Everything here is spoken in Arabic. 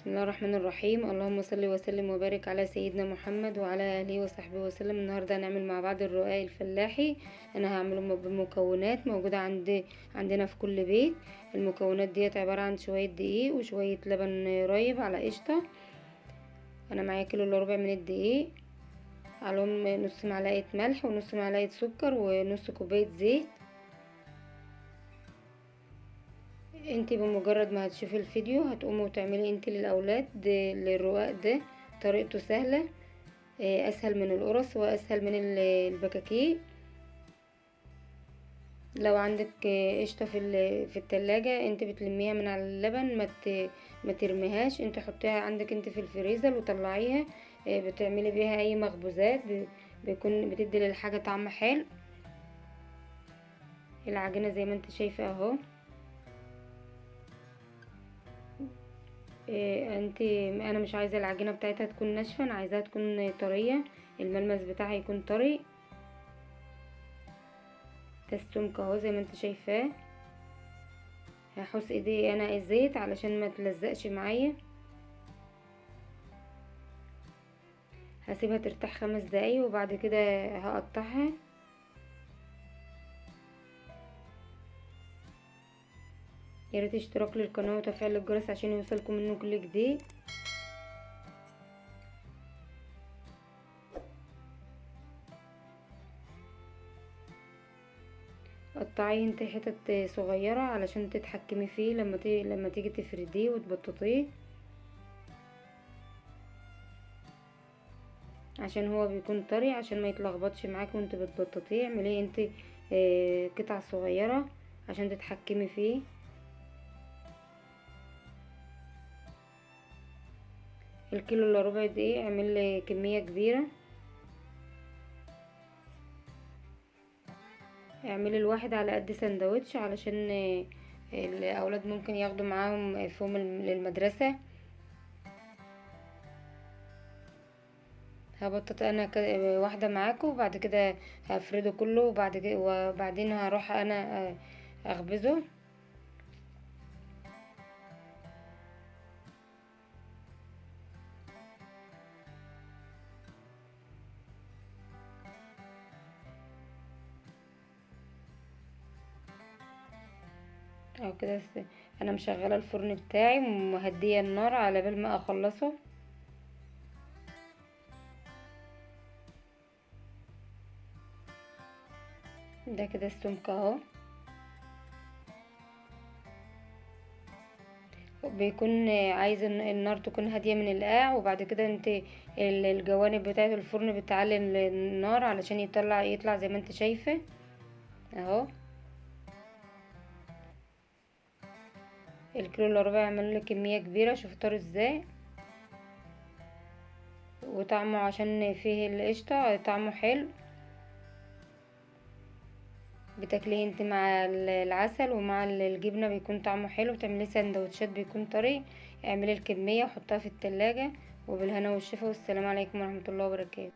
بسم الله الرحمن الرحيم. اللهم صل وسلم وبارك على سيدنا محمد وعلى اله وصحبه وسلم. النهارده هنعمل مع بعض الرقاق الفلاحي. انا هعمله بمكونات موجوده عندنا في كل بيت. المكونات ديت عباره عن شويه دقيق وشويه لبن رايب على قشطه. انا معايا كيلو الا ربع من الدقيق، عليهم نص معلقه ملح ونص معلقه سكر ونص كوبايه زيت. انتي بمجرد ما هتشوفي الفيديو هتقومي وتعملي انتي للاولاد للرقاق ده. طريقته سهله، اسهل من القرص واسهل من البكاكيك. لو عندك قشطه في التلاجة انت بتلميها من على اللبن، ما ترميهاش، انت حطيها عندك انت في الفريزر وطلعيها. بتعملي بيها اي مخبوزات، بيكون بتدي للحاجه طعم حلو. العجينه زي ما انت شايفه اهو. انا مش عايزه العجينه بتاعتها تكون ناشفه، انا عايزاها تكون طريه، الملمس بتاعها يكون طري. ده السمك اهو زي ما انت شايفاه. هحط ايدي انا الزيت علشان ما تلزقش معايا. هسيبها ترتاح 5 دقايق وبعد كده هقطعها. يا ريت اشتراك للقناه وتفعيل الجرس عشان يوصلكم منه كل جديد. قطعيه انت حتت صغيره علشان تتحكمي فيه لما تيجي تفرديه وتبططيه، عشان هو بيكون طري، عشان ما يتلخبطش معاكي وانت بتبططيه. اعمليه انت قطع صغيره عشان تتحكمي فيه. الكيلو الا ربع دقيق اعمل كميه كبيره، اعملي الواحد على قد سندوتش علشان الاولاد ممكن ياخدوا معاهم فيهم للمدرسه. هبطط انا واحده معاكم وبعد كده هفرده كله وبعدين هروح انا اخبزه. او كده انا مشغله الفرن بتاعي ومهديه النار على بال ما اخلصه. ده كده السمك اهو. بيكون عايز النار تكون هاديه من القاع، وبعد كده انت الجوانب بتاعه الفرن بتعلي النار علشان يطلع زي ما انت شايفه اهو. الكيلو الا ربع عمل لك كميه كبيره، شوف طار ازاي وطعمه عشان فيه القشطه طعمه حلو. بتاكليه انت مع العسل ومع الجبنه بيكون طعمه حلو. بتعمليه سندوتشات بيكون طري. اعملي الكميه وحطها في التلاجة، وبالهنا والشفا، والسلام عليكم ورحمه الله وبركاته.